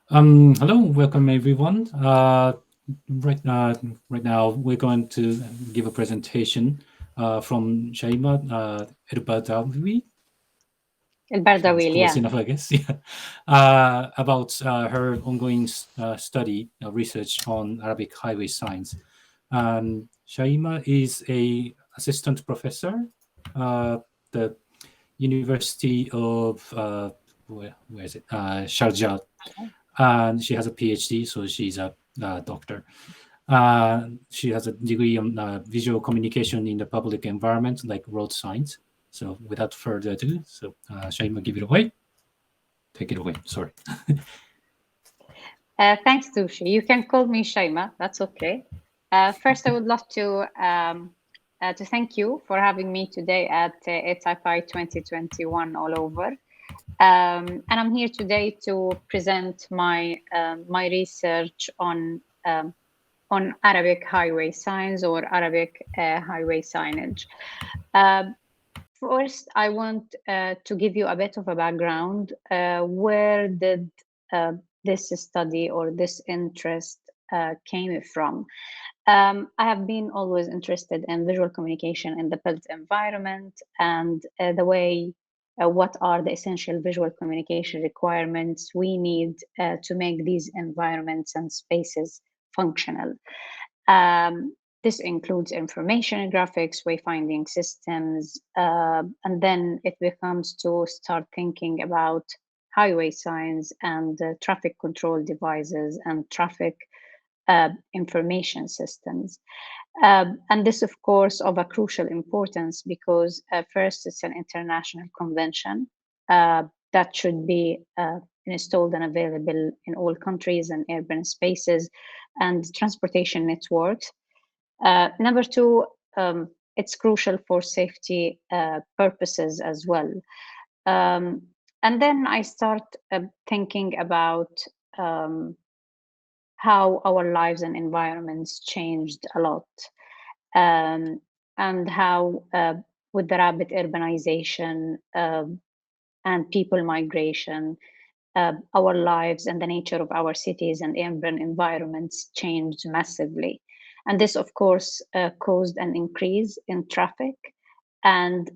Hello, welcome everyone. Right, uh, right now, we're going to give a presentation from Shaima Elbardawil. That's Elbardawil, close yeah. enough, I guess. Yeah, about her ongoing study, research on Arabic highway signs. Shaima is a assistant professor at the University of where is it? Sharjah, and she has a PhD, so she's a doctor. She has a degree on visual communication in the public environment, like road signs. So, without further ado, Shaima, give it away. Take it away. Sorry. Thanks, Tushi. You can call me Shaima. That's okay. First, I would love to thank you for having me today at ATypI 2021 all over. And I'm here today to present my research on Arabic highway signs or Arabic highway signage. Um First, I want to give you a bit of a background. Where did uh, this study or this interest came from? I have been always interested in visual communication in the built environment and the way, what are the essential visual communication requirements we need to make these environments and spaces functional. Um, this includes information graphics, wayfinding systems, and then it becomes to start thinking about highway signs and traffic control devices and traffic information systems. And this, of course, of a crucial importance because first, it's an international convention that should be installed and available in all countries and urban spaces and transportation networks. Number two, it's crucial for safety purposes as well. Um, and then I start thinking about um, how our lives and environments changed a lot, um, and how, with the rapid urbanization and people migration, our lives and the nature of our cities and urban environments changed massively. And this, of course, caused an increase in traffic. And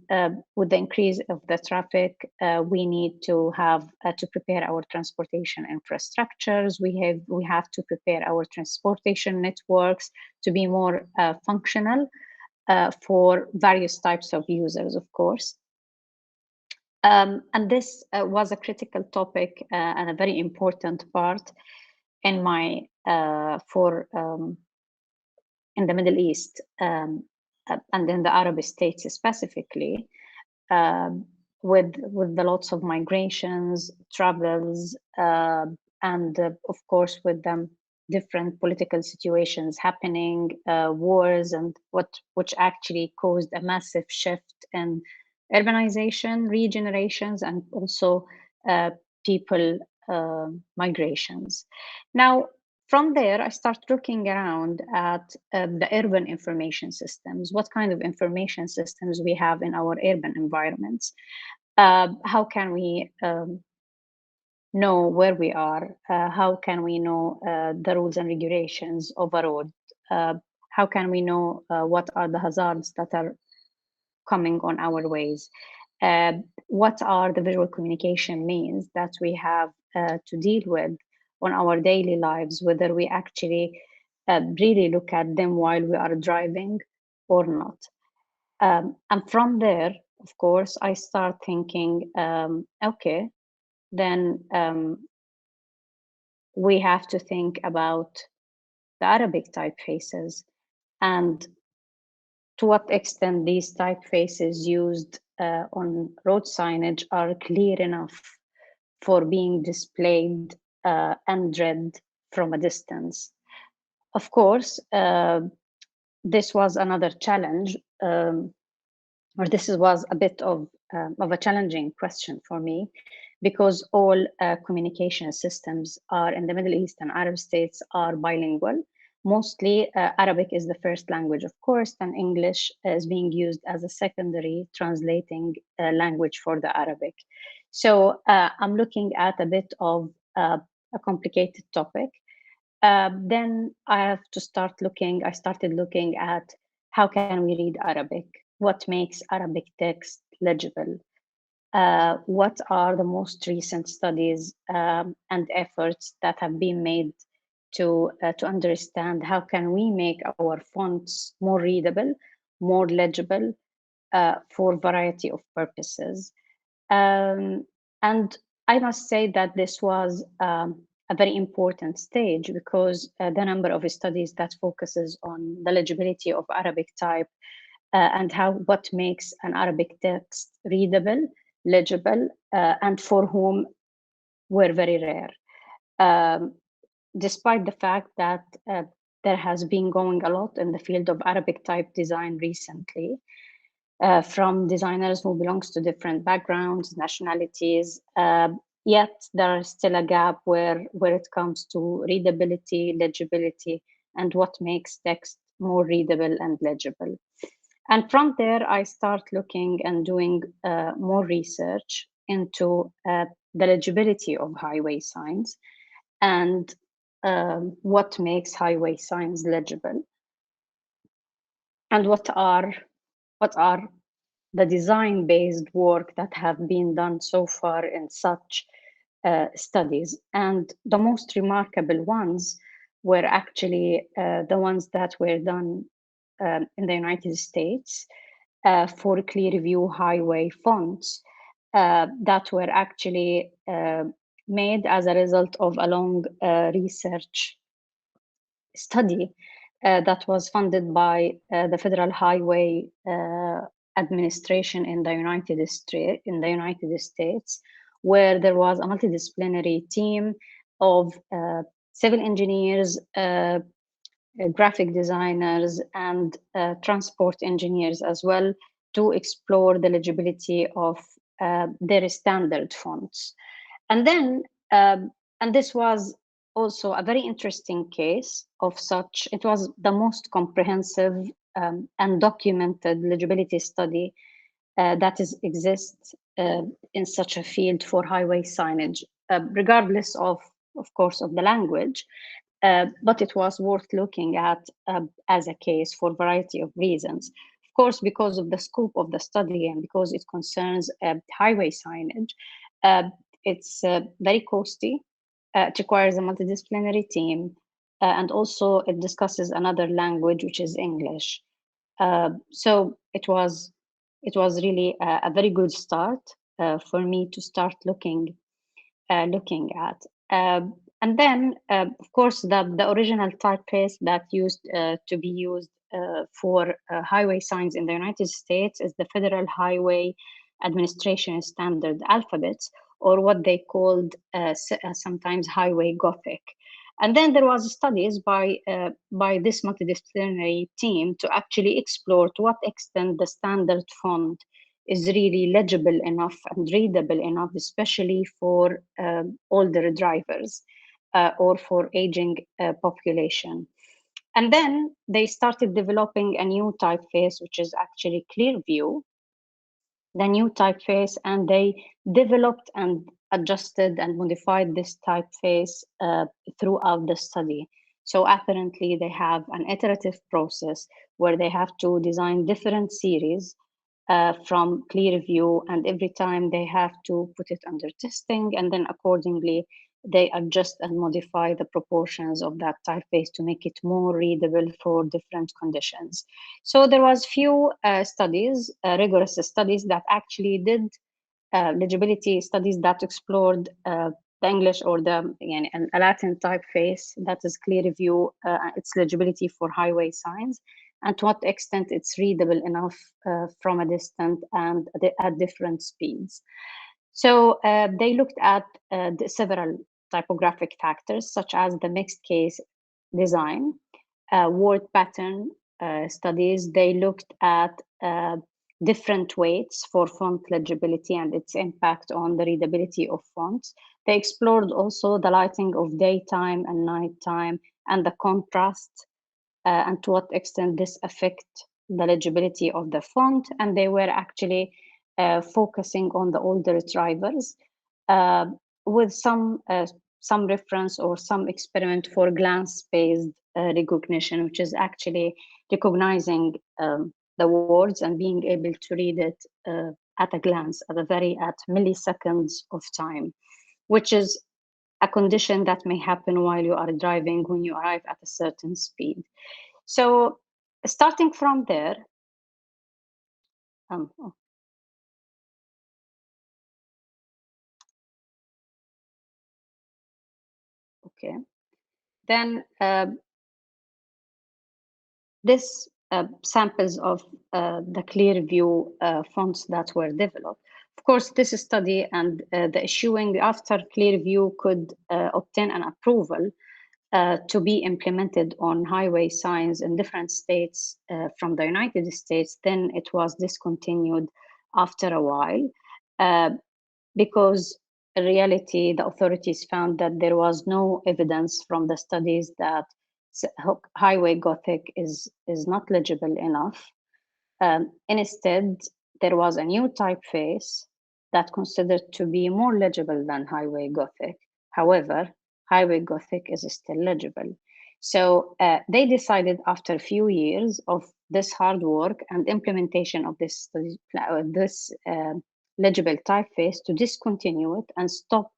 with the increase of the traffic, we need to have to prepare our transportation infrastructures. We have to prepare our transportation networks to be more functional for various types of users, of course. And this was a critical topic and a very important part in my for in the Middle East and in the Arab states specifically, um, with the lots of migrations, travels, and of course with them different political situations happening, wars, and what which actually caused a massive shift in urbanization, regenerations, and also uh, people migrations. Now, from there, I start looking around at the urban information systems. What kind of information systems we have in our urban environments? How can we know where we are? How can we know the rules and regulations of a road? Uh, how can we know what are the hazards that are coming on our ways? Uh, what are the visual communication means that we have to deal with on our daily lives, whether we actually really look at them while we are driving or not? And from there, of course, I start thinking, okay, then we have to think about the Arabic typefaces and to what extent these typefaces used on road signage are clear enough for being displayed and read from a distance. Of course, this was another challenge, or this was a bit of a challenging question for me because all communication systems are in the Middle East and Arab states are bilingual. Mostly Arabic is the first language, of course, and English is being used as a secondary translating language for the Arabic. So I'm looking at a bit of a complicated topic. Then I started looking at how can we read Arabic? What makes Arabic text legible? What are the most recent studies and efforts that have been made to understand how can we make our fonts more readable, more legible for variety of purposes. And I must say that this was a very important stage because the number of studies that focuses on the legibility of Arabic type and what makes an Arabic text readable, legible, and for whom were very rare. Despite the fact that there has been going a lot in the field of Arabic type design recently, from designers who belongs to different backgrounds, nationalities, yet there is still a gap where it comes to readability, legibility, and what makes text more readable and legible. And from there, I start looking and doing more research into the legibility of highway signs and what makes highway signs legible, and what are the design-based work that have been done so far in such studies. And the most remarkable ones were actually the ones that were done in the United States for Clearview highway fonts that were actually made as a result of a long research study that was funded by the Federal Highway Administration in the United States, where there was a multidisciplinary team of civil engineers, graphic designers, and transport engineers as well, to explore the legibility of their standard fonts. And then, and this was also a very interesting case of such. It was the most comprehensive and documented legibility study that exists in such a field for highway signage, regardless of course, of the language. But it was worth looking at as a case for a variety of reasons. Of course, because of the scope of the study and because it concerns highway signage, it's very costly. It requires a multidisciplinary team, and also it discusses another language, which is English. So it was really a very good start for me to start looking at. And then, of course, the original typeface that used to be used for highway signs in the United States is the Federal Highway Administration Standard Alphabets, or what they called sometimes Highway Gothic. And then there was studies by this multidisciplinary team to actually explore to what extent the standard font is really legible enough and readable enough, especially for older drivers or for aging population. And then they started developing a new typeface, which is actually Clearview, the new typeface, and they developed and adjusted and modified this typeface throughout the study. So apparently they have an iterative process where they have to design different series from Clearview, and every time they have to put it under testing, and then accordingly they adjust and modify the proportions of that typeface to make it more readable for different conditions. So there was few studies, rigorous studies that actually did legibility studies that explored the English or the a Latin typeface that is Clearview, its legibility for highway signs, and to what extent it's readable enough from a distance and at different speeds. So they looked at several typographic factors, such as the mixed case design, word pattern studies. They looked at different weights for font legibility and its impact on the readability of fonts. They explored also the lighting of daytime and nighttime and the contrast and to what extent this affect the legibility of the font. And they were actually focusing on the older drivers with some some reference or some experiment for glance-based recognition, which is actually recognizing the words and being able to read it at a glance, at milliseconds of time, which is a condition that may happen while you are driving when you arrive at a certain speed. So starting from there, okay, then this samples of the Clearview fonts that were developed. Of course, this study and the issuing after Clearview could obtain an approval to be implemented on highway signs in different states from the United States, then it was discontinued after a while because in reality, the authorities found that there was no evidence from the studies that highway Gothic is not legible enough. Instead, there was a new typeface that considered to be more legible than highway Gothic. However, highway Gothic is still legible. So they decided after a few years of this hard work and implementation of this legible typeface to discontinue it and stop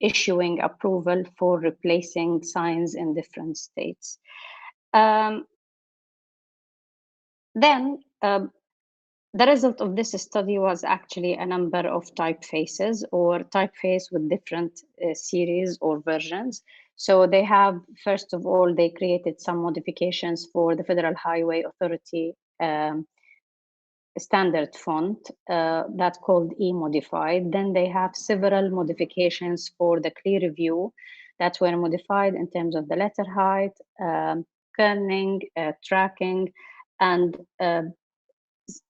issuing approval for replacing signs in different states. Then the result of this study was actually a number of typefaces or typeface with different series or versions. So they have, first of all, they created some modifications for the Federal Highway Authority standard font that's called E-modified. Then they have several modifications for the Clearview that were modified in terms of the letter height, kerning, tracking, and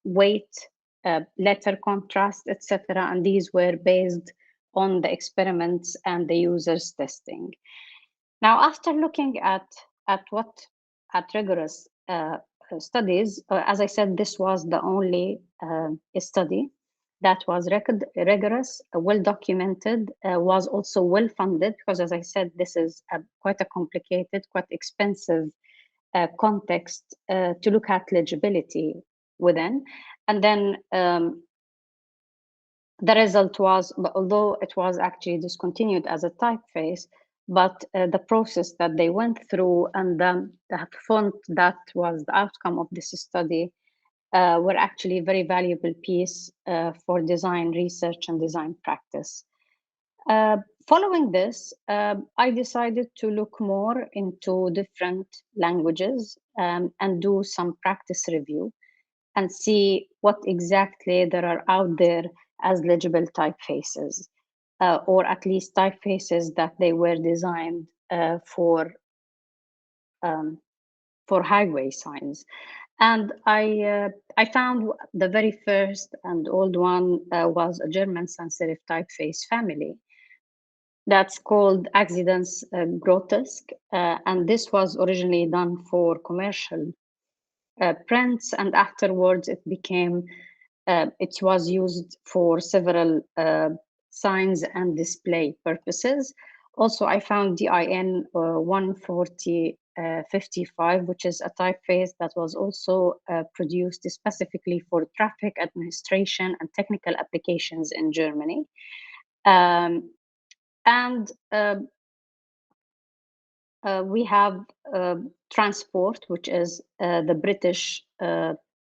weight, letter contrast, etc. And these were based on the experiments and the users testing. Now, after looking at rigorous studies, as I said, this was the only study that was rigorous, well documented, was also well funded, because as I said, this is quite a complicated, quite expensive context to look at legibility within. And then the result was, although it was actually discontinued as a typeface, but the process that they went through and the font that was the outcome of this study were actually a very valuable piece for design research and design practice. Following this, I decided to look more into different languages and do some practice review and see what exactly there are out there as legible typefaces, or at least typefaces that they were designed for highway signs. And I found the very first and old one was a German sans serif typeface family that's called Accidents Grotesque, and this was originally done for commercial prints, and afterwards it became it was used for several signs and display purposes. Also, I found DIN 14055, which is a typeface that was also produced specifically for traffic administration and technical applications in Germany. We have Transport, which is the British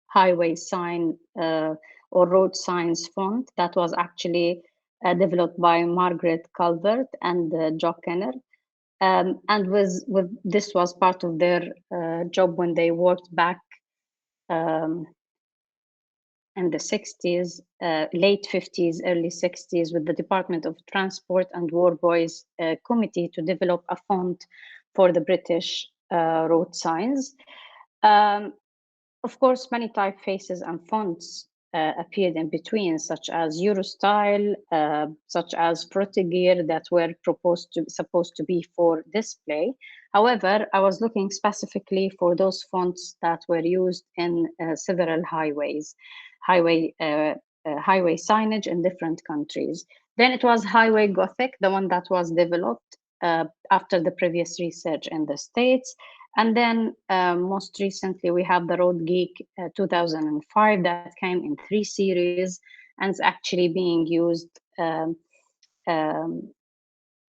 highway sign or road signs font that was actually developed by Margaret Calvert and Jock Kenner. And this was part of their job when they worked back in the 60s, late 50s, early 60s, with the Department of Transport and War Boys Committee to develop a font for the British road signs. Of course, many typefaces and fonts appeared in between, such as Eurostyle, such as Protegear, that were supposed to be for display. However, I was looking specifically for those fonts that were used in several highway signage in different countries. Then it was Highway Gothic, the one that was developed after the previous research in the States. And then most recently, we have the Road Geek 2005 that came in 3 series and is actually being used. It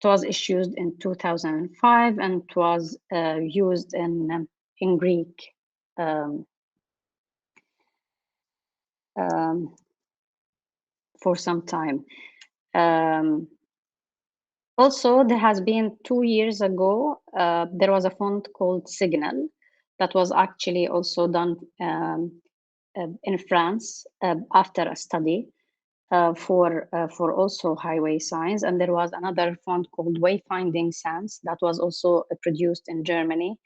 was issued in 2005 and it was used in Greek. For some time. Also, there has been 2 years ago, there was a font called Signal that was actually also done in France after a study for also highway signs. And there was another font called Wayfinding Sans that was also produced in Germany.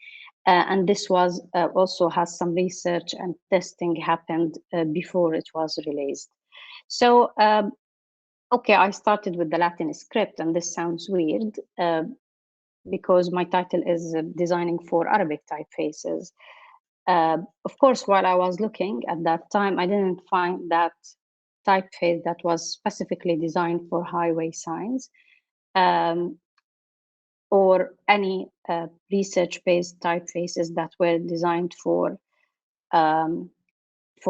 And this was also has some research and testing happened before it was released. So, okay, I started with the Latin script, and this sounds weird because my title is designing for Arabic typefaces. Of course, while I was looking at that time, I didn't find that typeface that was specifically designed for highway signs or any research-based typefaces that were designed for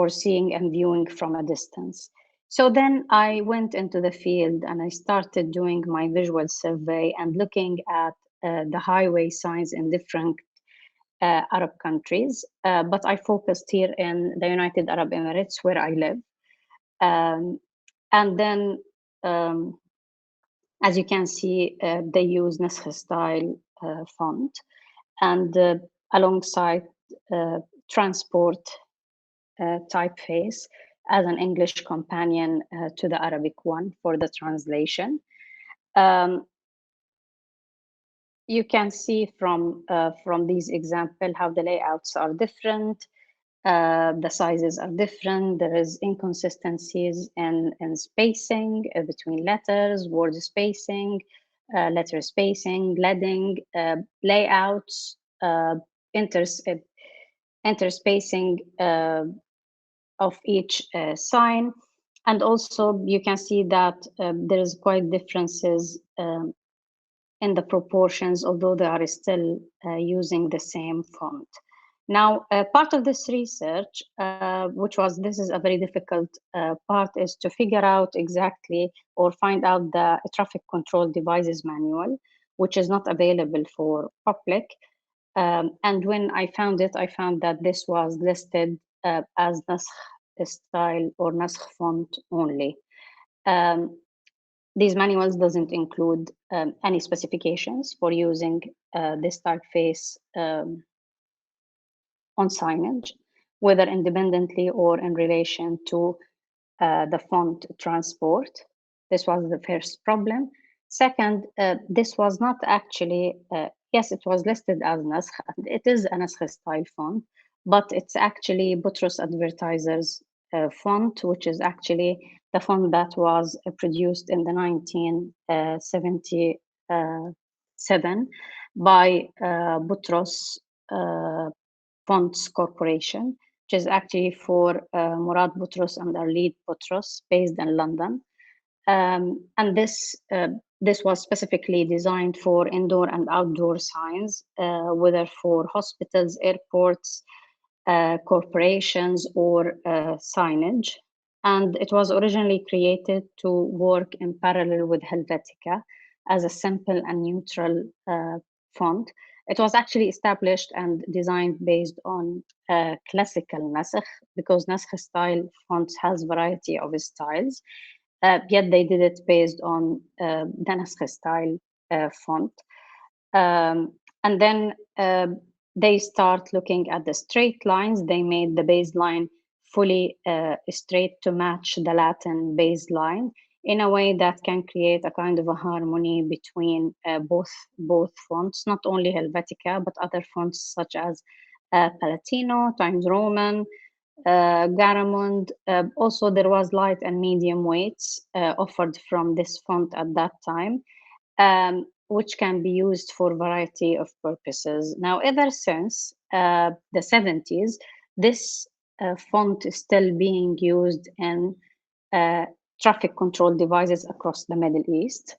seeing and viewing from a distance. So then I went into the field and I started doing my visual survey and looking at the highway signs in different Arab countries. But I focused here in the United Arab Emirates where I live. And then, as you can see, they use Naskh style font and alongside transport typeface as an English companion to the Arabic one for the translation. You can see from these examples how the layouts are different, the sizes are different, there is inconsistencies in spacing between letters, word spacing, letter spacing, leading, layouts, interspacing of each sign. And also you can see that there is quite differences in the proportions, although they are still using the same font. Now, part of this research, this is a very difficult part, is to figure out exactly or find out the traffic control devices manual, which is not available for public. And when I found it, I found that this was listed as Naskh style or Naskh font only. These manuals doesn't include any specifications for using this typeface on signage, whether independently or in relation to the font transport. This was the first problem. Second, this was not actually, yes, it was listed as Naskh, and it is a Naskh style font, but it's actually Boutros Advertisers font, which is actually the font that was produced in the 1977 by Boutros Fonts Corporation, which is actually for Murad Boutros and Arlid Boutros, based in London. And this was specifically designed for indoor and outdoor signs, whether for hospitals, airports, corporations, or signage. And it was originally created to work in parallel with Helvetica as a simple and neutral font. It was actually established and designed based on classical Naskh, because Naskh style fonts has variety of styles. Yet they did it based on the Naskh style font. And then they start looking at the straight lines. They made the baseline fully straight to match the Latin baseline in a way that can create a kind of a harmony between both fonts, not only Helvetica, but other fonts such as Palatino, Times Roman, Garamond. Also, there was light and medium weights offered from this font at that time, which can be used for a variety of purposes. Now, ever since the 70s, this font is still being used in traffic control devices across the Middle East.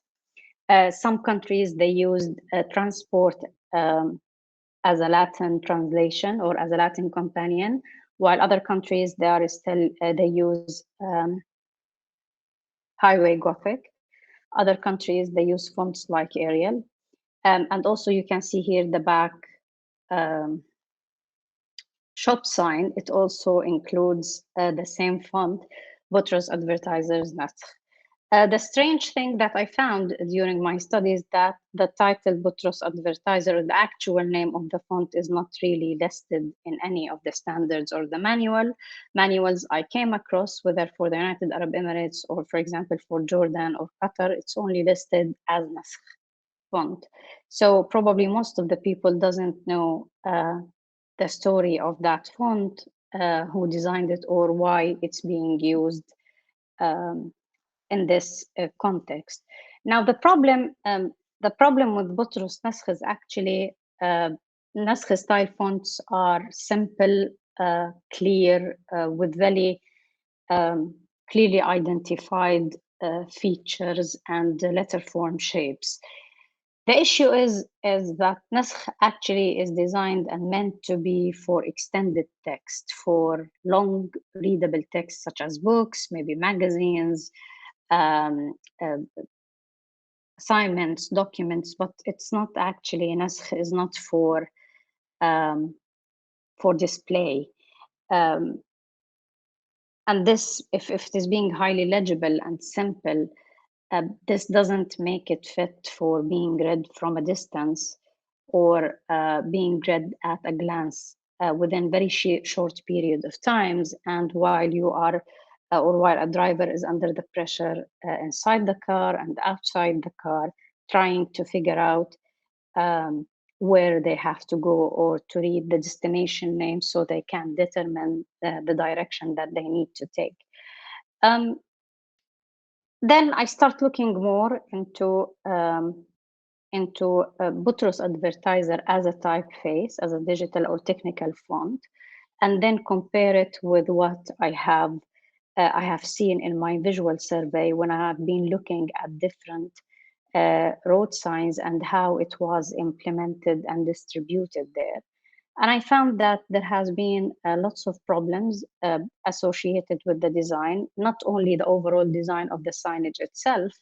Some countries, they used transport as a Latin translation or as a Latin companion, while other countries, they are still, they use highway Gothic. Other countries, they use fonts like Arial. And also you can see here the back um, shop sign. It also includes the same font, Butros Advertisers Nasr. The strange thing that I found during my studies that the title Butros Advertiser, the actual name of the font, is not really listed in any of the standards or the manuals I came across, whether for the United Arab Emirates or, for example, for Jordan or Qatar. It's only listed as Nasr font. So probably most of the people doesn't know the story of that font, who designed it, or why it's being used um, in this context. Now, the problem with Butros Naskh is actually Naskh style fonts are simple, clear, with very clearly identified features and letter form shapes. The issue is that Naskh actually is designed and meant to be for extended text, for long readable text such as books, maybe magazines, um, uh, assignments, documents, but it's not actually, Naskh is not um, for display. Um, and this, if it is being highly legible and simple, this doesn't make it fit for being read from a distance or being read at a glance within very short period of times, and while you are or while a driver is under the pressure inside the car and outside the car, trying to figure out where they have to go or to read the destination name so they can determine the direction that they need to take. Then I start looking more into Butros Advertiser as a typeface, as a digital or technical font, and then compare it with what I have seen in my visual survey when I have been looking at different road signs and how it was implemented and distributed there. And I found that there has been lots of problems associated with the design, not only the overall design of the signage itself,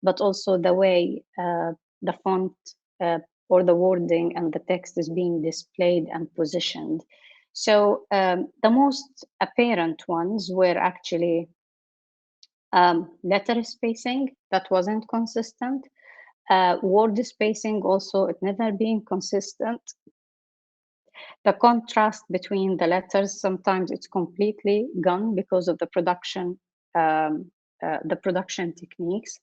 but also the way the font or the wording and the text is being displayed and positioned. So the most apparent ones were actually letter spacing that wasn't consistent, word spacing also, it never being consistent. The contrast between the letters, sometimes it's completely gone because of the production techniques.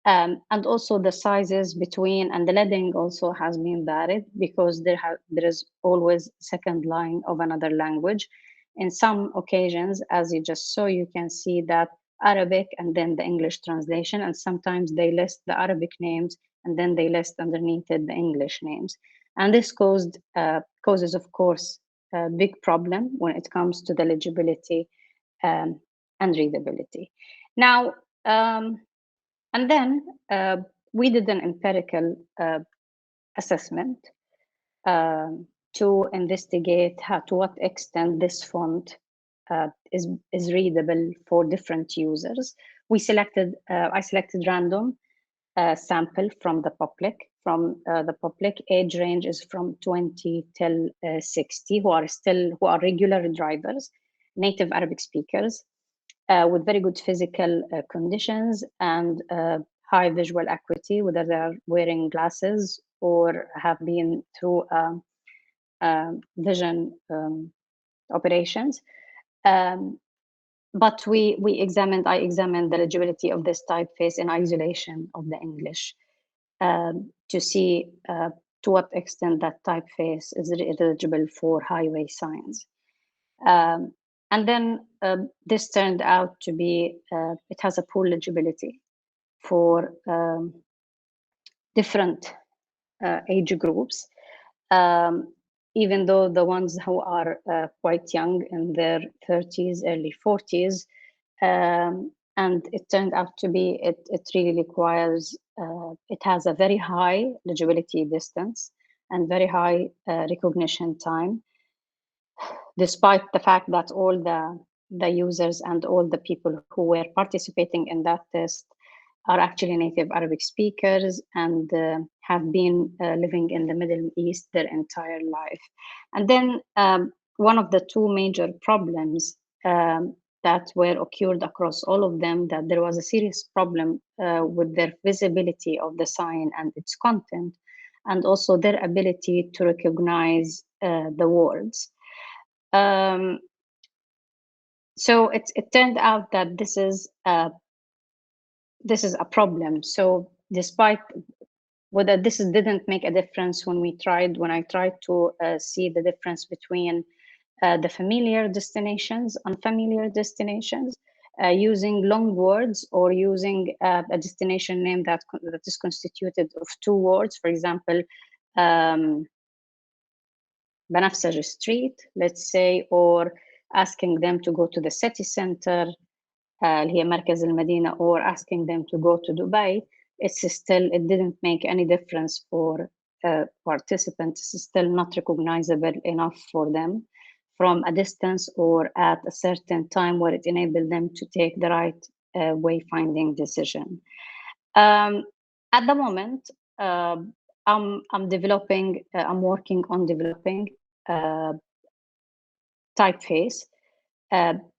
And also the sizes between, and the leading also has been varied because there is always second line of another language. In some occasions, as you just saw, you can see that Arabic and then the English translation, and sometimes they list the Arabic names and then they list underneath it the English names. And this causes, of course, a big problem when it comes to the legibility and readability. Now, and then we did an empirical assessment to investigate to what extent this font is readable for different users. I selected random sample from the public. The public age range is from 20 till 60, who are regular drivers, native Arabic speakers, with very good physical conditions and high visual acuity, whether they're wearing glasses or have been through vision operations. But I examined the legibility of this typeface in isolation of the English to see to what extent that typeface is eligible for highway signs. And then this turned out to be, it has a poor legibility for different age groups, even though the ones who are quite young, in their 30s, early 40s, and it turned out to be, it really requires it has a very high legibility distance and very high recognition time, despite the fact that all the users and all the people who were participating in that test are actually native Arabic speakers and have been living in the Middle East their entire life. And then one of the two major problems that were occurred across all of them, that there was a serious problem with their visibility of the sign and its content, and also their ability to recognize the words. So it turned out that this is a problem. So despite whether this didn't make a difference when I tried to see the difference between the familiar destinations, unfamiliar destinations, using long words or using a destination name that is constituted of two words, for example, Banafsaj Street, let's say, or asking them to go to the city center, اللي هي مركز المدينة, or asking them to go to Dubai, it didn't make any difference for participants. It's still not recognizable enough for them from a distance or at a certain time where it enabled them to take the right wayfinding decision. At the moment, I'm working on developing typeface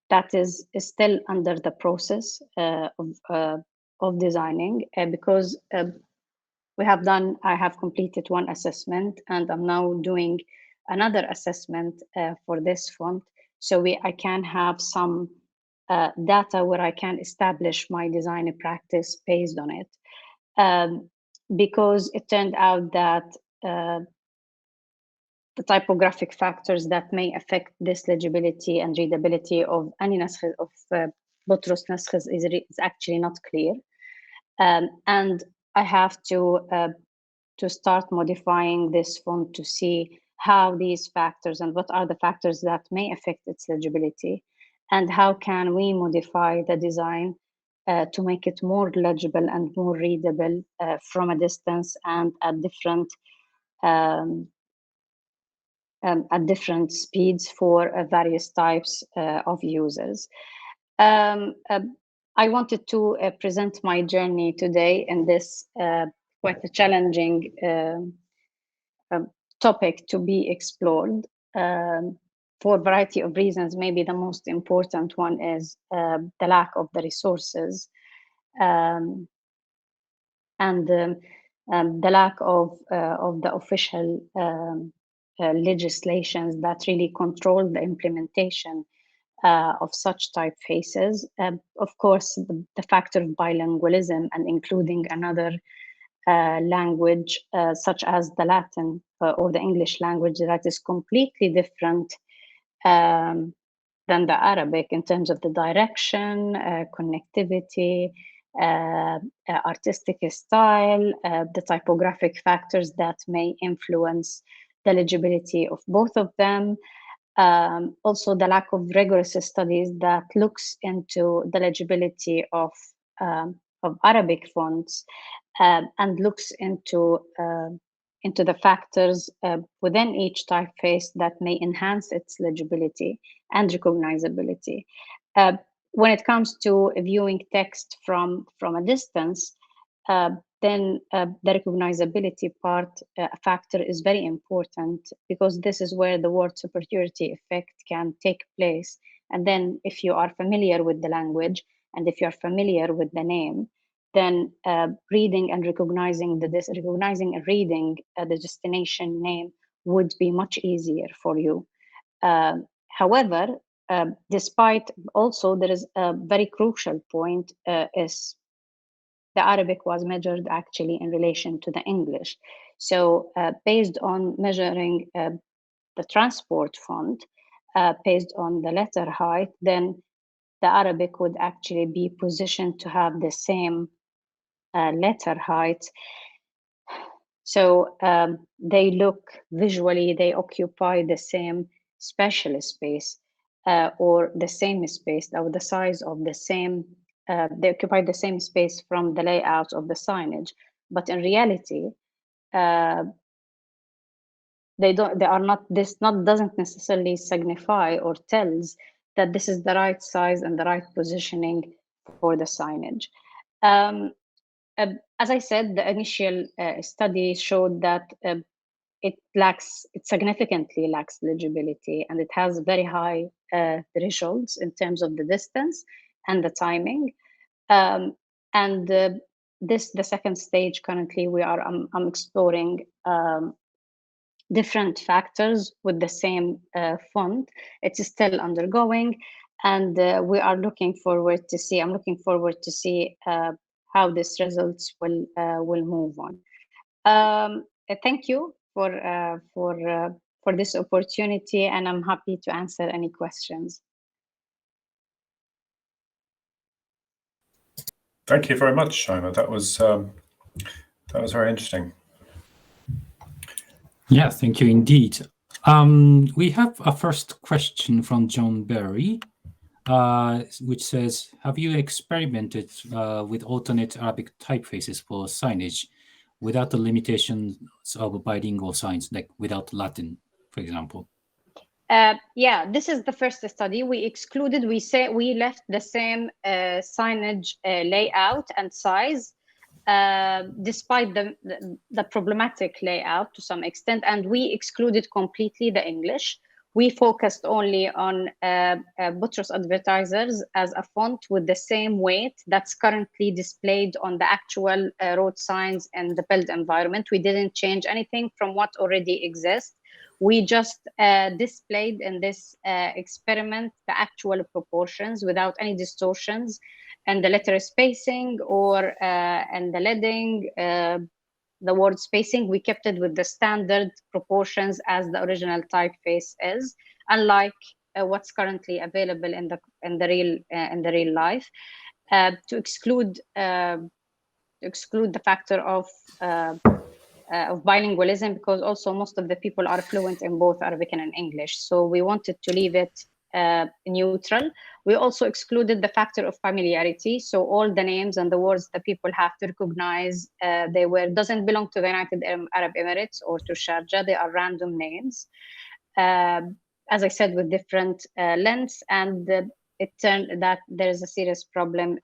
that is still under the process of designing, because I have completed one assessment and I'm now doing another assessment for this font, so I can have some data where I can establish my design practice based on it, because it turned out that the typographic factors that may affect this legibility and readability of any naskh of Butros naskhs is actually not clear, and I have to start modifying this font to see how these factors and what are the factors that may affect its legibility, and how can we modify the design to make it more legible and more readable from a distance and at different speeds for various types of users. I wanted to present my journey today in this quite a challenging topic to be explored for a variety of reasons. Maybe the most important one is the lack of the resources and the lack of the official legislations that really control the implementation of such typefaces. Of course, the factor of bilingualism and including another language such as the Latin or the English language that is completely different than the Arabic in terms of the direction, connectivity, artistic style, the typographic factors that may influence the legibility of both of them. Also, the lack of rigorous studies that looks into the legibility of Arabic fonts and looks into the factors within each typeface that may enhance its legibility and recognizability. When it comes to viewing text from a distance, then the recognizability part factor is very important, because this is where the word superiority effect can take place. And then if you are familiar with the language and if you're familiar with the name, then reading and recognizing and reading the destination name would be much easier for you. However, despite also there is a very crucial point is the Arabic was measured actually in relation to the English. So based on measuring the transport font, based on the letter height, then the Arabic would actually be positioned to have the same letter height. So they look visually, they occupy the same spatial space or the same space or the size of the same they occupy the same space from the layout of the signage, but in reality, they are not, this not doesn't necessarily signify or tells that this is the right size and the right positioning for the signage. As I said, the initial study showed that it significantly lacks legibility, and it has very high thresholds in terms of the distance and the timing. And the second stage currently I'm exploring different factors with the same font. It's still undergoing, and we are looking forward to see. I'm looking forward to see how these results will move on. Thank you for this opportunity, and I'm happy to answer any questions. Thank you very much, Shaima. That was very interesting. Yeah, thank you indeed. We have a first question from John Berry, which says, have you experimented with alternate Arabic typefaces for signage without the limitations of bilingual signs, like without Latin, for example? Yeah, this is the first study. We left the same signage layout and size, despite the problematic layout to some extent, and we excluded completely the English. We focused only on buttress advertisers as a font with the same weight that's currently displayed on the actual road signs and the built environment. We didn't change anything from what already exists. We just displayed in this experiment the actual proportions without any distortions, and the letter spacing or and the leading, the word spacing, we kept it with the standard proportions as the original typeface is, unlike what's currently available in the real life, to exclude the factor of bilingualism, because also most of the people are fluent in both Arabic and English. So we wanted to leave it neutral. We also excluded the factor of familiarity. So all the names and the words that people have to recognize, doesn't belong to the United Arab Emirates or to Sharjah. They are random names, as I said, with different lengths. And it turned that there is a serious problem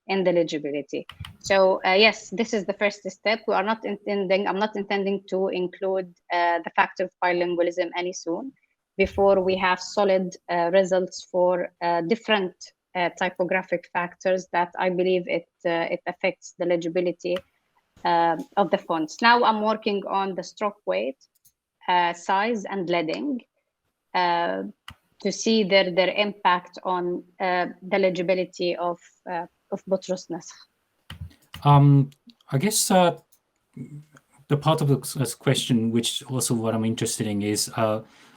in the legibility. So yes, this is the first step. I'm not intending to include the factor of bilingualism any soon, before we have solid results for different typographic factors that I believe it affects the legibility of the fonts. Now I'm working on the stroke weight, size, and leading to see their impact on the legibility of buttress naskh. I guess the part of the question, which also what I'm interested in, is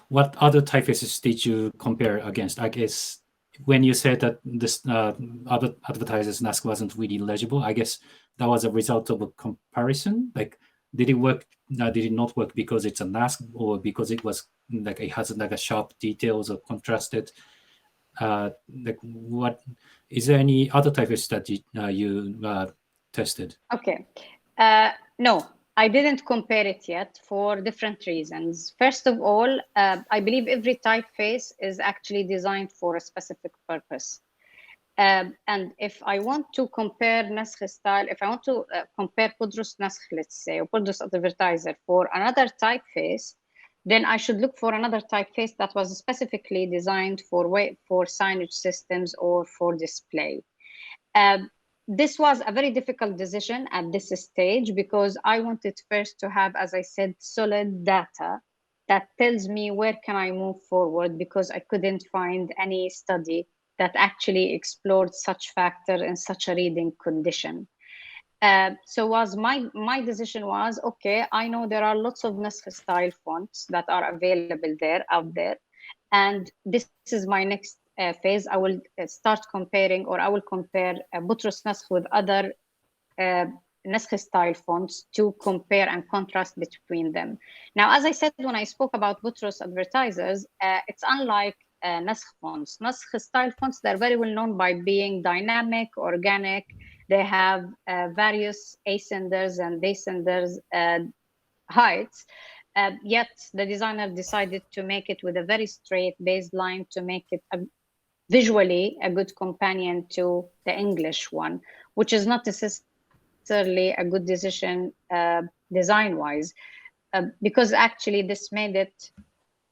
what other typefaces did you compare against? I guess when you said that this other advertisers' naskh wasn't really legible, I guess that was a result of a comparison. Like, did it work? Did it not work because it's a naskh, or because it was like it has like a sharp details or contrasted? Like, what is there any other typeface that you tested? Okay, no, I didn't compare it yet for different reasons. First of all, I believe every typeface is actually designed for a specific purpose. And if I want to compare naskh style, if I want to compare Budrus naskh, let's say, or Budrus advertiser for another typeface, then I should look for another typeface that was specifically designed for signage systems or for display. This was a very difficult decision at this stage, because I wanted first to have, as I said, solid data that tells me where can I move forward, because I couldn't find any study that actually explored such factor in such a reading condition. So my decision was, okay, I know there are lots of naskh style fonts that are available out there, and this is my next phase. I will start comparing, or I will compare Buttrus naskh with other naskh style fonts to compare and contrast between them. Now, as I said, when I spoke about Buttrus advertisers, it's unlike Naskh fonts. Naskh style fonts, they're very well known by being dynamic, organic. They have various ascenders and descenders heights. Yet the designer decided to make it with a very straight baseline to make it visually a good companion to the English one, which is not necessarily a good decision design-wise, because actually this made it,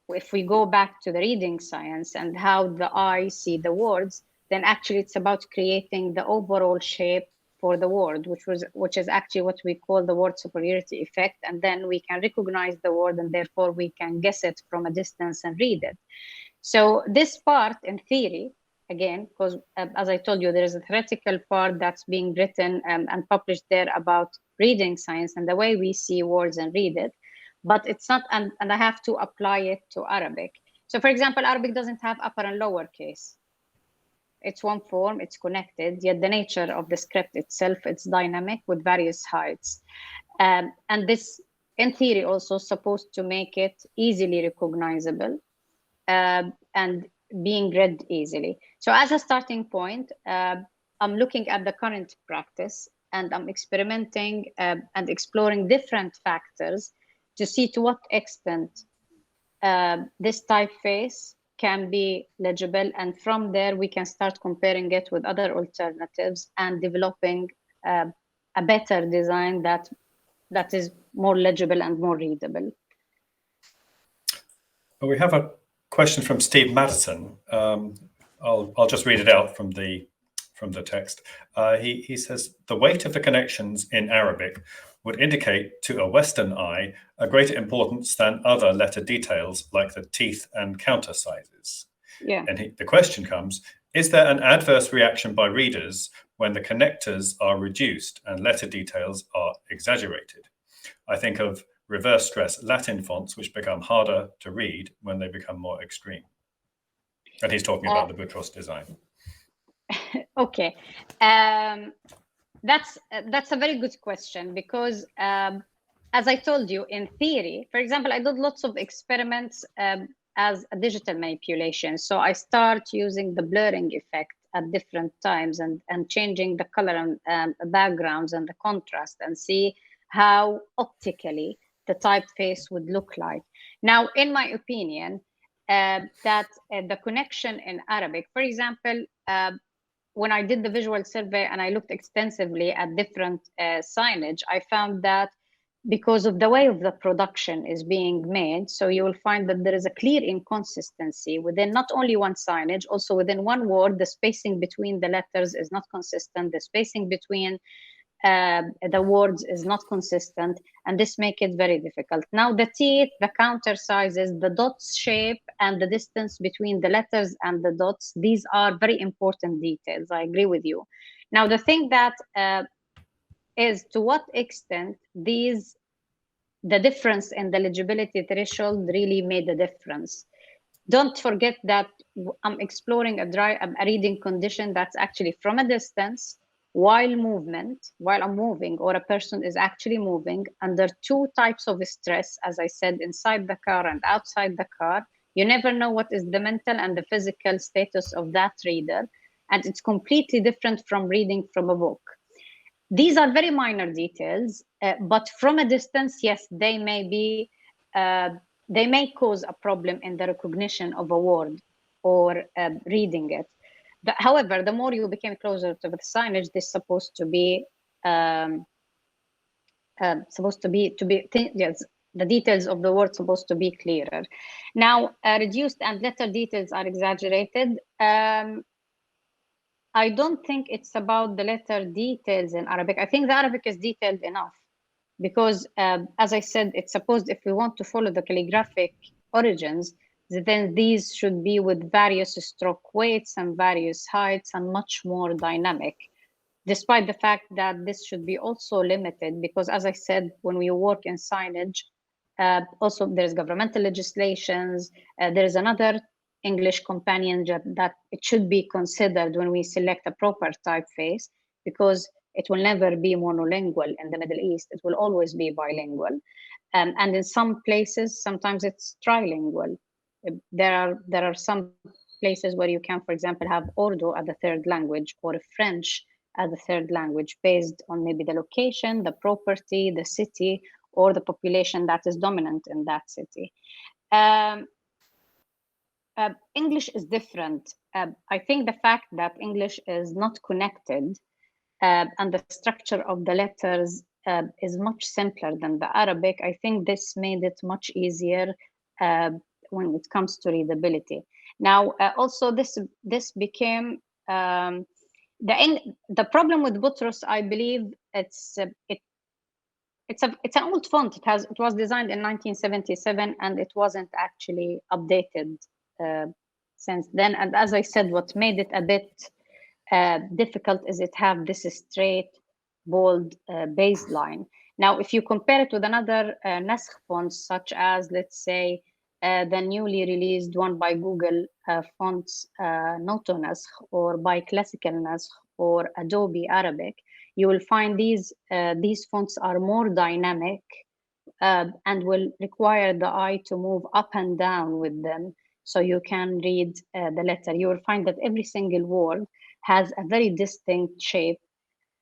if we go back to the reading science and how the eye see the words, then actually it's about creating the overall shape for the word, which is actually what we call the word superiority effect. And then we can recognize the word, and therefore we can guess it from a distance and read it. So this part, in theory, again, because as I told you, there is a theoretical part that's being written and published there about reading science and the way we see words and read it. But it's not, and I have to apply it to Arabic. So for example, Arabic doesn't have upper and lower case. It's one form, it's connected, yet the nature of the script itself, it's dynamic with various heights. And this, in theory, also supposed to make it easily recognizable and being read easily. So as a starting point, I'm looking at the current practice, and I'm experimenting and exploring different factors to see to what extent this typeface can be legible, and from there we can start comparing it with other alternatives and developing a better design that is more legible and more readable. Well, we have a question from Steve Madison. I'll just read it out from the text. He says, the weight of the connections in Arabic would indicate to a Western eye a greater importance than other letter details like the teeth and counter sizes. Yeah. And the question comes, is there an adverse reaction by readers when the connectors are reduced and letter details are exaggerated? I think of reverse stress Latin fonts, which become harder to read when they become more extreme. And he's talking about the Boutros design. Okay. That's a very good question, because as I told you, in theory, for example, I did lots of experiments as a digital manipulation. So I start using the blurring effect at different times and changing the color and backgrounds and the contrast, and see how optically the typeface would look like. Now, in my opinion, that the connection in Arabic, for example, when I did the visual survey and I looked extensively at different signage, I found that because of the way of the production is being made, so you will find that there is a clear inconsistency within not only one signage, also within one word, the spacing between the letters is not consistent, the spacing between the words is not consistent, and this makes it very difficult. Now the teeth, the counter sizes, the dots shape, and the distance between the letters and the dots, these are very important details. I agree with you. Now the thing that is to what extent the difference in the legibility threshold really made a difference. Don't forget that I'm exploring a reading condition that's actually from a distance, while I'm moving, or a person is actually moving under two types of stress, as I said, inside the car and outside the car. You never know what is the mental and the physical status of that reader, and it's completely different from reading from a book. These are very minor details, but from a distance, yes, they may cause a problem in the recognition of a word or reading it. However, the more you became closer to the signage, this is supposed to be yes, the details of the word supposed to be clearer. Now, reduced and letter details are exaggerated. I don't think it's about the letter details in Arabic. I think the Arabic is detailed enough, because as I said, it's supposed, if we want to follow the calligraphic origins, then these should be with various stroke weights and various heights and much more dynamic, despite the fact that this should be also limited, because as I said, when we work in signage, also there's governmental legislations, there is another English companion that it should be considered when we select a proper typeface, because it will never be monolingual in the Middle East. It will always be bilingual. And in some places, sometimes it's trilingual. There are some places where you can, for example, have Urdu as the third language or French as the third language based on maybe the location, the property, the city, or the population that is dominant in that city. English is different. I think the fact that English is not connected and the structure of the letters is much simpler than the Arabic, I think this made it much easier when it comes to readability. Now, also this became the problem with Butros. I believe it's an old font. It was designed in 1977 and it wasn't actually updated since then. And as I said, what made it a bit difficult is it have this straight, bold baseline. Now, if you compare it with another Naskh fonts, such as, let's say, the newly released one by Google fonts, Noto Naskh, or by Classical Naskh, or Adobe Arabic, you will find these fonts are more dynamic and will require the eye to move up and down with them, so you can read the letter. You will find that every single word has a very distinct shape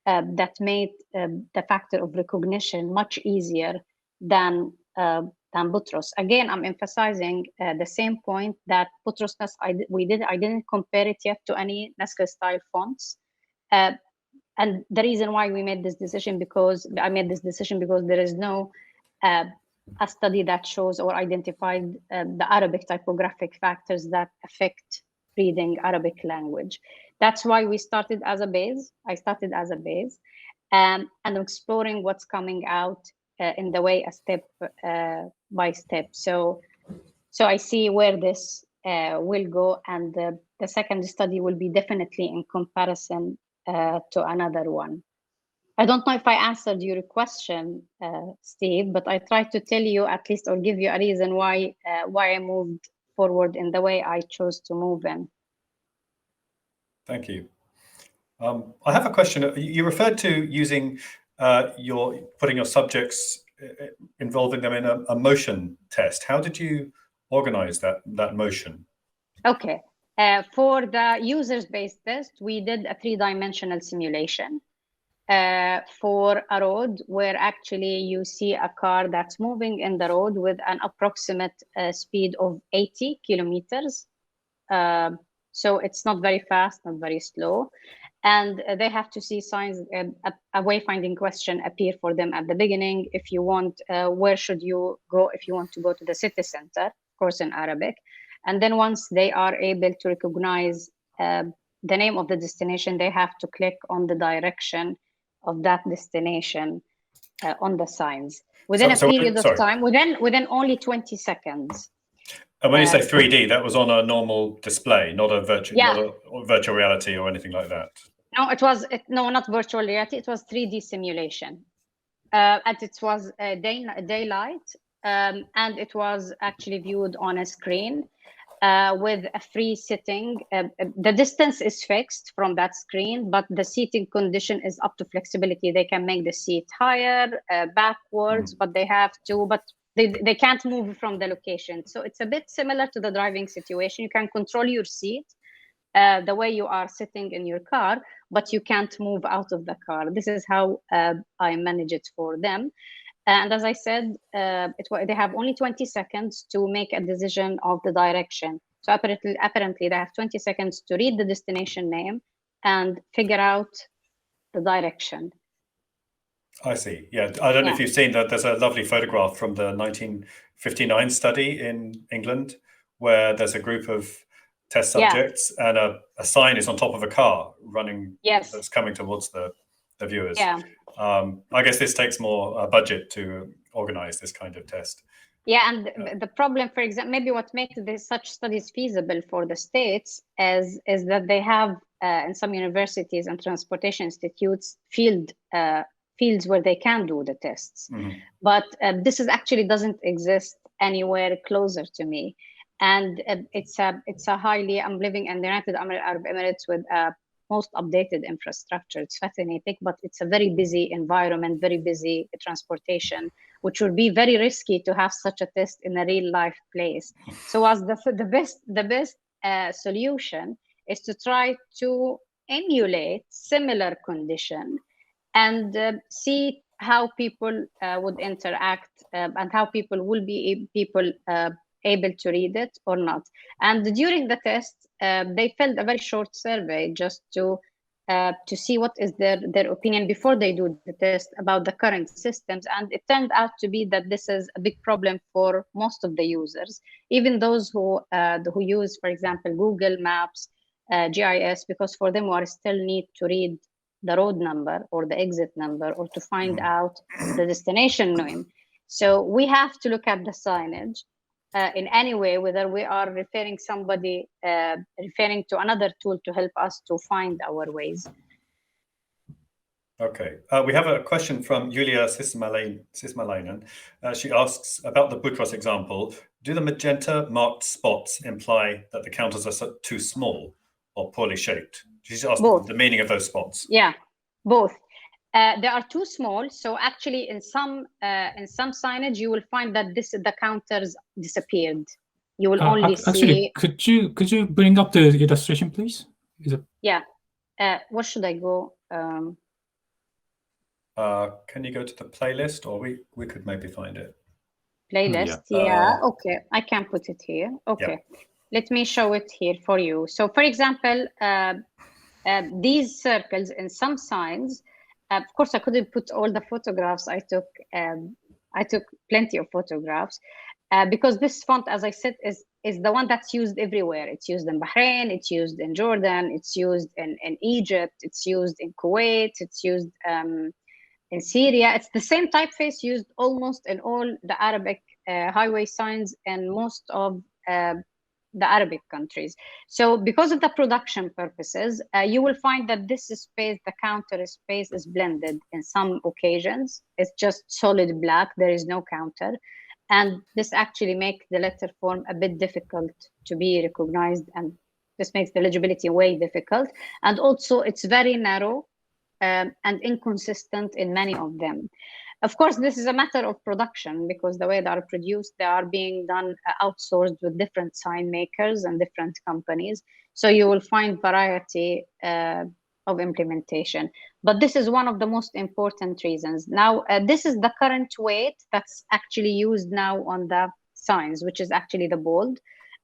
that made the factor of recognition much easier than Butros. Again, I'm emphasizing the same point that Butros Naskh, I didn't compare it yet to any Naskh style fonts. And the reason why we made this decision, because there is no a study that shows or identified the Arabic typographic factors that affect reading Arabic language. That's why we started as a base. I started as a base, and I'm exploring what's coming out in the way, a step by step. So I see where this will go, and the second study will be definitely in comparison to another one. I don't know if I answered your question, Steve, but I tried to tell you at least, or give you a reason why I moved forward in the way I chose to move in. Thank you. I have a question. You referred to using putting your subjects, involving them in a motion test. How did you organize that motion? Okay. For the users-based test, we did a 3-dimensional simulation for a road where actually you see a car that's moving in the road with an approximate speed of 80 kilometers. So it's not very fast, not very slow. And they have to see signs, a wayfinding question appear for them at the beginning. If you want, where should you go? If you want to go to the city center, of course, in Arabic. And then once they are able to recognize the name of the destination, they have to click on the direction of that destination on the signs within a period of time, within only 20 seconds. And when you say 3D, that was on a normal display, not a virtual reality or anything like that. No, no, not virtual reality. It was 3D simulation, and it was daylight, and it was actually viewed on a screen with a free sitting. The distance is fixed from that screen, but the seating condition is up to flexibility. They can make the seat higher, backwards, but they have to. But they can't move from the location. So it's a bit similar to the driving situation. You can control your seat the way you are sitting in your car, but you can't move out of the car. This is how I manage it for them. And as I said, they have only 20 seconds to make a decision of the direction. So apparently they have 20 seconds to read the destination name and figure out the direction. I see. Yeah, I don't know if you've seen that. There's a lovely photograph from the 1959 study in England where there's a group of test subjects and a sign is on top of a car running that's coming towards the viewers. Yeah. I guess this takes more budget to organize this kind of test. Yeah, and the problem, for example, maybe what makes such studies feasible for the States is that they have in some universities and transportation institutes fields where they can do the tests. But this doesn't exist anywhere closer to me. And it's a highly, I'm living in the United Arab Emirates with most updated infrastructure. It's fascinating, but it's a very busy environment, very busy transportation, which would be very risky to have such a test in a real life place. So as the best solution is to try to emulate similar condition and see how people would interact and how people will be able to read it or not. And during the test, they filled a very short survey just to see what is their opinion before they do the test about the current systems. And it turned out to be that this is a big problem for most of the users, even those who use, for example, Google Maps, GIS, because for them we still need to read the road number or the exit number or to find out the destination name. So we have to look at the signage in any way, whether we are referring to another tool to help us to find our ways. Okay, we have a question from Julia Sismalainen. She asks about the Boutros example. Do the magenta marked spots imply that the counters are too small or poorly shaped? She's asked the meaning of those spots. Yeah, both. They are too small. So actually, in some signage, you will find that the counters disappeared. You will only see. Actually, could you bring up the illustration, please? Yeah. What should I go? Can you go to the playlist, or we could maybe find it? Playlist, yeah. Okay, I can put it here. Okay, let me show it here for you. So, for example, these circles in some signs. Of course, I couldn't put all the photographs I took. I took plenty of photographs because this font, as I said, is the one that's used everywhere. It's used in Bahrain, it's used in Jordan, it's used in Egypt, it's used in Kuwait, it's used in Syria. It's the same typeface used almost in all the Arabic highway signs and most of the Arabic countries. So because of the production purposes, you will find that this space, the counter space, is blended in some occasions. It's just solid black. There is no counter. And this actually makes the letter form a bit difficult to be recognized. And this makes the legibility way difficult. And also it's very narrow and inconsistent in many of them. Of course, this is a matter of production because the way they are produced, they are being done outsourced with different sign makers and different companies. So you will find variety of implementation. But this is one of the most important reasons. Now, this is the current weight that's actually used now on the signs, which is actually the bold.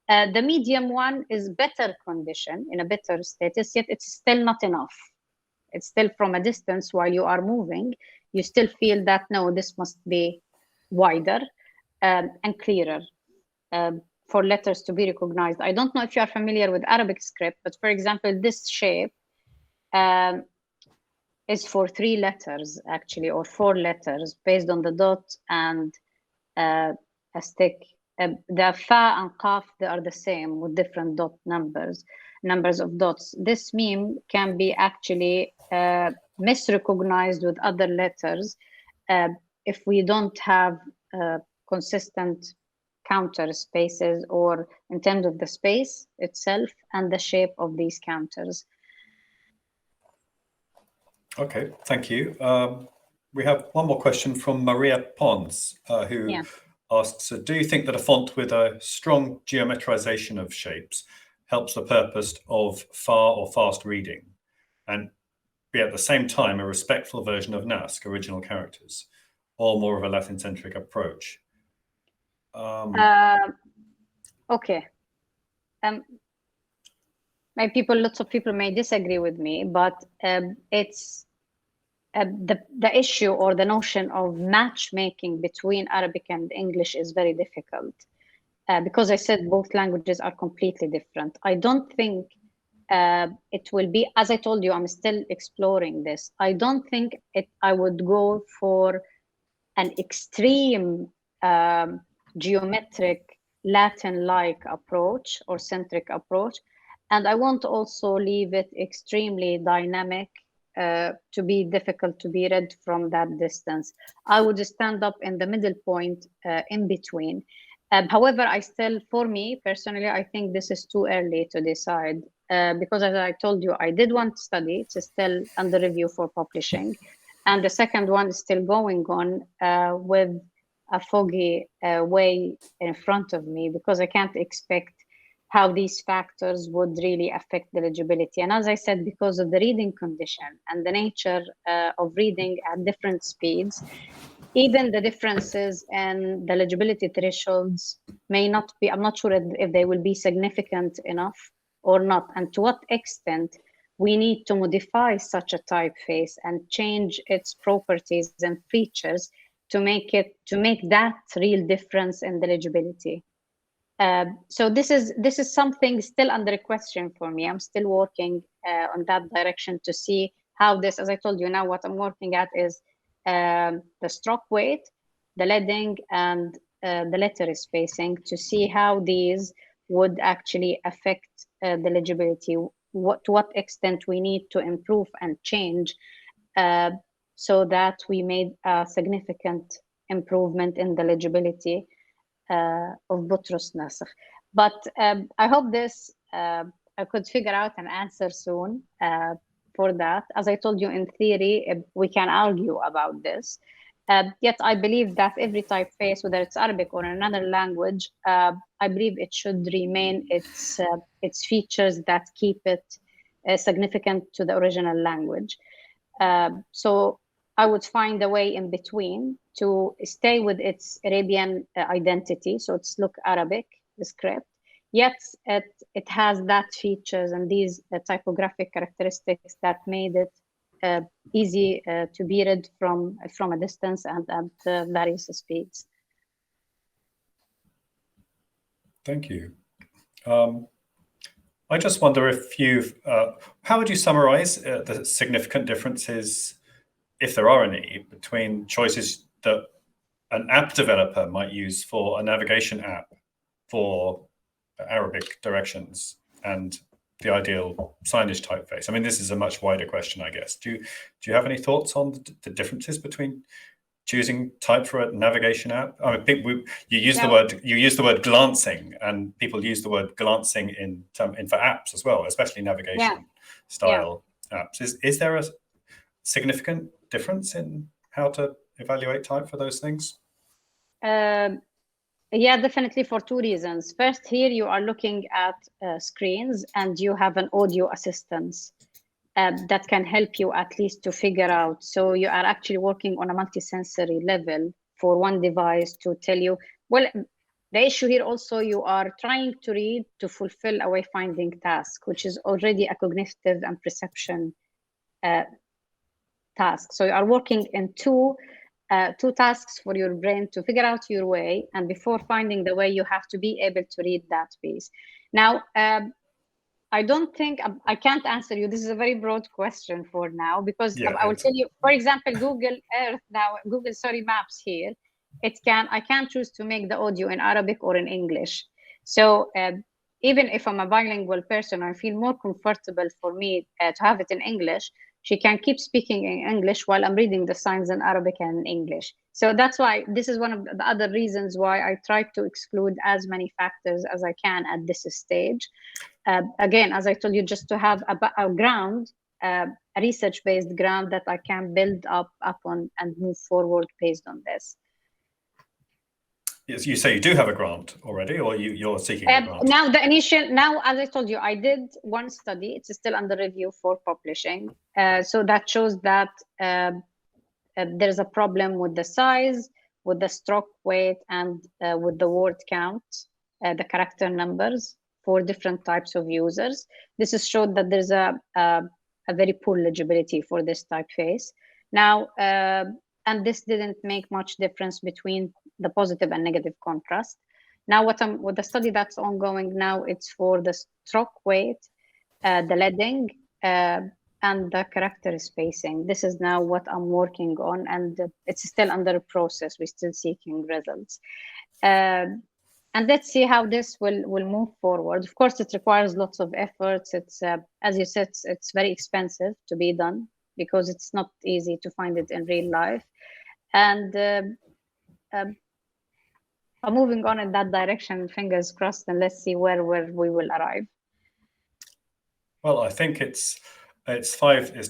The medium one is better condition, in a better status, yet it's still not enough. It's still from a distance while you are moving. You still feel that, no, this must be wider and clearer for letters to be recognized. I don't know if you are familiar with Arabic script, but for example, this shape is for 3 letters, actually, or 4 letters based on the dot and a stick. The fa and qaf, they are the same with different dot numbers of dots. This meme can be actually misrecognized with other letters if we don't have consistent counter spaces or in terms of the space itself and the shape of these counters. Okay, thank you. We have one more question from Maria Pons, who asks, do you think that a font with a strong geometrization of shapes helps the purpose of far or fast reading and be at the same time a respectful version of NASC, original characters, or more of a Latin-centric approach? Okay. Lots of people may disagree with me, but it's the issue or the notion of matchmaking between Arabic and English is very difficult because I said both languages are completely different. I don't think it will be, as I told you, I'm still exploring this. I don't think I would go for an extreme geometric Latin-like approach or centric approach. And I won't also leave it extremely dynamic to be difficult to be read from that distance. I would stand up in the middle point in between. However, for me personally, I think this is too early to decide because as I told you, I did one study. It's still under review for publishing. And the second one is still going on with a foggy way in front of me because I can't expect how these factors would really affect the legibility. And as I said, because of the reading condition and the nature of reading at different speeds, even the differences in the legibility thresholds may not be, I'm not sure if they will be significant enough or not, and to what extent we need to modify such a typeface and change its properties and features to make that real difference in the legibility. So this is something still under question for me. I'm still working on that direction to see how this, as I told you now, what I'm working at is the stroke weight, the leading, and the letter spacing, to see how these would actually affect the legibility, to what extent we need to improve and change so that we made a significant improvement in the legibility of Butros Nasr. But I hope this, I could figure out an answer soon for that. As I told you, in theory, we can argue about this. Yet I believe that every typeface, whether it's Arabic or another language, I believe it should remain its features that keep it significant to the original language. So I would find a way in between to stay with its Arabian identity. So it's look Arabic, the script, yet it has that features and these typographic characteristics that made it easy to be read from a distance and at various speeds. Thank you. I just wonder if you've, how would you summarize the significant differences, if there are any, between choices that an app developer might use for a navigation app for Arabic directions and the ideal signage typeface? I mean, this is a much wider question, I guess. Do you have any thoughts on the differences between choosing type for a navigation app? I mean, you use the word glancing, and people use the word glancing in for apps as well, especially navigation style apps. Is there a significant difference in how to evaluate type for those things? Yeah, definitely, for two reasons. First, here you are looking at screens and you have an audio assistance that can help you at least to figure out. So you are actually working on a multisensory level for one device to tell you, well, the issue here also, you are trying to read to fulfill a wayfinding task, which is already a cognitive and perception task. So you are working in two tasks for your brain to figure out your way, and before finding the way, you have to be able to read that piece. Now, I don't think I can't answer you. This is a very broad question for now, because I will tell you, for example, Google Earth now, Maps here, I can choose to make the audio in Arabic or in English. So even if I'm a bilingual person, I feel more comfortable for me to have it in English. She can keep speaking in English while I'm reading the signs in Arabic and in English. So that's why this is one of the other reasons why I try to exclude as many factors as I can at this stage. Again, as I told you, just to have a ground, a research-based ground that I can build up on and move forward based on this. Yes, you say you do have a grant already, or you're seeking a grant? Now, as I told you, I did one study. It's still under review for publishing. So that shows that there's a problem with the size, with the stroke weight, and with the word count, the character numbers for different types of users. This has showed that there's a very poor legibility for this typeface. Now, and this didn't make much difference between the positive and negative contrast. Now, with the study that's ongoing now, it's for the stroke weight, the leading, and the character spacing. This is now what I'm working on, and it's still under process. We're still seeking results. And let's see how this will move forward. Of course, it requires lots of efforts. It's, as you said, it's very expensive to be done because it's not easy to find it in real life. And I'm moving on in that direction, fingers crossed, and let's see where we will arrive. Well, I think it's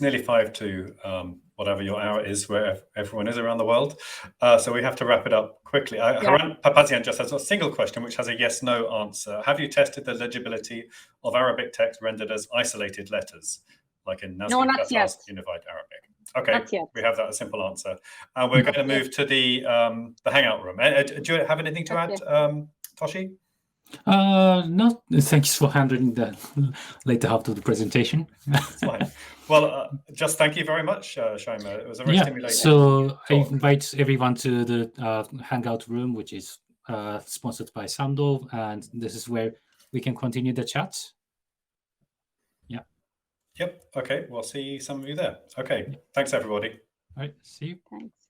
nearly 5 to whatever your hour is, where everyone is around the world. So we have to wrap it up quickly. Haran Papazian just has a single question, which has a yes/no answer. Have you tested the legibility of Arabic text rendered as isolated letters, like in Nazmi Qatar's Unified Arabic? Okay, we have that a simple answer. And we're going to move to the Hangout room. Do you have anything to add, Toshi? No, thanks for handling the later half of the presentation. It's fine. Well, just thank you very much, Shaima. It was a very stimulating so talk. I invite everyone to the Hangout room, which is sponsored by Sandal, and this is where we can continue the chat. Yep. Okay. We'll see some of you there. Okay. Thanks, everybody. All right. See you. Thanks.